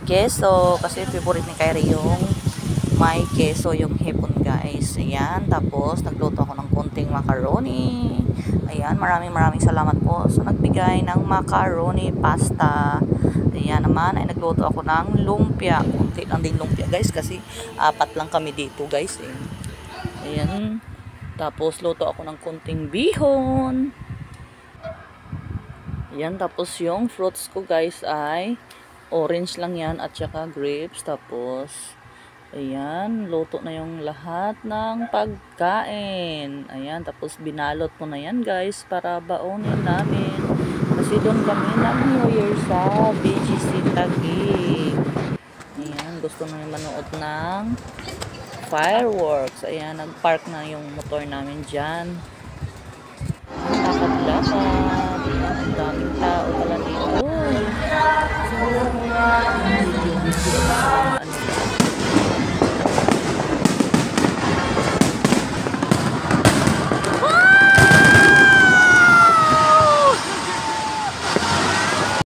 keso. Kasi favorite ni Kyrie yung may keso, yung hipon guys. Ayan, tapos nagluto ako ng konting macaroni. Ayan, maraming salamat po sa nagbigay ng macaroni pasta. Ayan naman ay nagluto ako ng lumpia. Kunti lang din lumpia guys kasi apat lang kami dito guys eh. Ayan, tapos luto ako ng konting bihon. Ayan, tapos yung fruits ko guys ay orange lang yan at saka grapes. Tapos ayan, luto na yung lahat ng pagkain. Ayan, tapos binalot ko na yan guys para baonin namin. Kasi doon kami nag-New Year sa BGC Taguig. Ayan, gusto na manood ng fireworks. Ayan, nag-park na yung motor namin dyan. Lakad-lakad. Ayan, ang daming tao pala dito.